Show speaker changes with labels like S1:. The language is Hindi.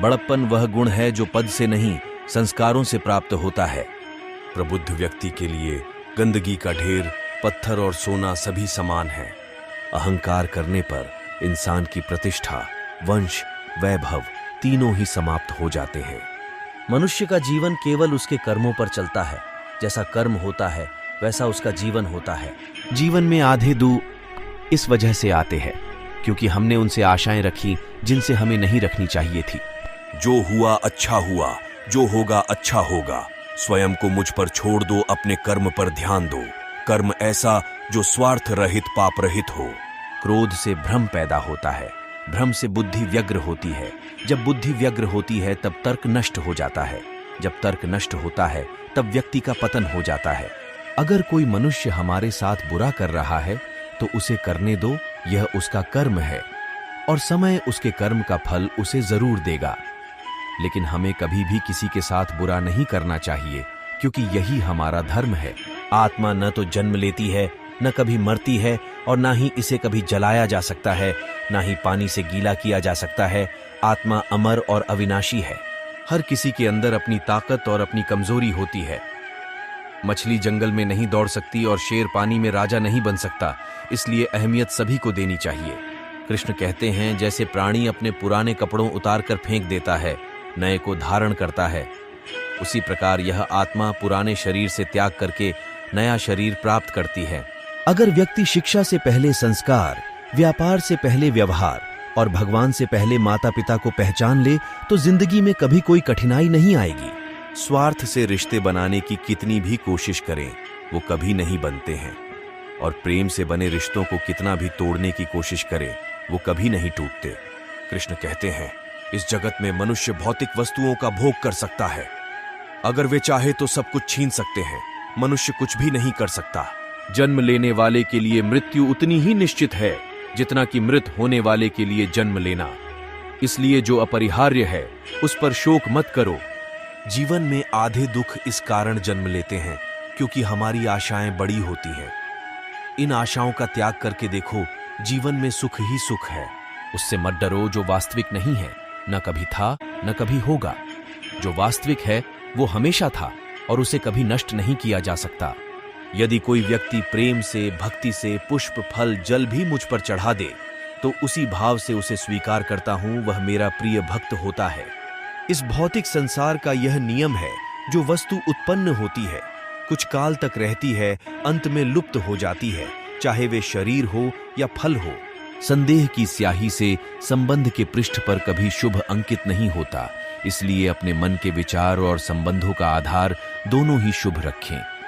S1: बड़प्पन वह गुण है जो पद से नहीं, संस्कारों से प्राप्त होता है।
S2: प्रबुद्ध व्यक्ति के लिए गंदगी का ढेर, पत्थर और सोना सभी समान है।
S1: अहंकार करने पर इंसान की प्रतिष्ठा, वंश, वैभव तीनों ही समाप्त हो जाते हैं।
S3: मनुष्य का जीवन केवल उसके कर्मों पर चलता है। जैसा कर्म होता है वैसा उसका जीवन होता है।
S1: जीवन में आधे दुख इस वजह से आते हैं क्योंकि हमने उनसे आशाएं रखी जिनसे हमें नहीं रखनी चाहिए थी।
S2: जो हुआ अच्छा हुआ, जो होगा अच्छा होगा। स्वयं को मुझ पर छोड़ दो, अपने कर्म पर ध्यान दो। कर्म ऐसा जो स्वार्थ रहित, पाप रहित हो।
S1: क्रोध से भ्रम पैदा होता है, भ्रम से बुद्धि व्यग्र होती है। जब बुद्धि व्यग्र होती है तब तर्क नष्ट हो जाता है। जब तर्क नष्ट होता है तब व्यक्ति का पतन हो जाता है। अगर कोई मनुष्य हमारे साथ बुरा कर रहा है तो उसे करने दो, यह उसका कर्म है और समय उसके कर्म का फल उसे जरूर देगा। लेकिन हमें कभी भी किसी के साथ बुरा नहीं करना चाहिए क्योंकि यही हमारा धर्म है।
S3: आत्मा न तो जन्म लेती है, न कभी मरती है और ना ही इसे कभी जलाया जा सकता है, ना ही पानी से गीला किया जा सकता है। आत्मा अमर और अविनाशी है।
S1: हर किसी के अंदर अपनी ताकत और अपनी कमजोरी होती है। मछली जंगल में नहीं दौड़ सकती और शेर पानी में राजा नहीं बन सकता, इसलिए अहमियत सभी को देनी चाहिए। कृष्ण कहते हैं, जैसे प्राणी अपने पुराने कपड़ों उतार कर फेंक देता है, नए को धारण करता है, उसी प्रकार यह आत्मा पुराने शरीर से त्याग करके नया शरीर प्राप्त करती है।
S3: अगर व्यक्ति शिक्षा से पहले संस्कार, व्यापार से पहले व्यवहार और भगवान से पहले माता पिता को पहचान ले तो जिंदगी में कभी कोई कठिनाई नहीं आएगी।
S2: स्वार्थ से रिश्ते बनाने की कितनी भी कोशिश करें, वो कभी नहीं बनते हैं। और प्रेम से बने रिश्तों को कितना भी तोड़ने की कोशिश करें, वो कभी नहीं टूटते। कृष्ण कहते हैं, इस जगत में मनुष्य भौतिक वस्तुओं का भोग कर सकता है। अगर वे चाहे तो सब कुछ छीन सकते हैं, मनुष्य कुछ भी नहीं कर सकता।
S1: जन्म लेने वाले के लिए मृत्यु उतनी ही निश्चित है जितना कि मृत होने वाले के लिए जन्म लेना। इसलिए जो अपरिहार्य है उस पर शोक मत करो।
S2: जीवन में आधे दुख इस कारण जन्म लेते हैं क्योंकि हमारी आशाएं बड़ी होती हैं। इन आशाओं का त्याग करके देखो, जीवन में सुख ही सुख है।
S1: उससे मत डरो जो वास्तविक नहीं है, न कभी था न कभी होगा। जो वास्तविक है वो हमेशा था और उसे कभी नष्ट नहीं किया जा सकता।
S3: यदि कोई व्यक्ति प्रेम से, भक्ति से पुष्प, फल, जल भी मुझ पर चढ़ा दे तो उसी भाव से उसे स्वीकार करता हूं, वह मेरा प्रिय भक्त होता है। इस भौतिक संसार का यह नियम है, जो वस्तु उत्पन्न होती है, कुछ काल तक रहती है, अंत में लुप्त हो जाती है, चाहे वे शरीर हो या फल हो।
S1: संदेह की स्याही से संबंध के पृष्ठ पर कभी शुभ अंकित नहीं होता, इसलिए अपने मन के विचार और संबंधों का आधार दोनों ही शुभ रखें।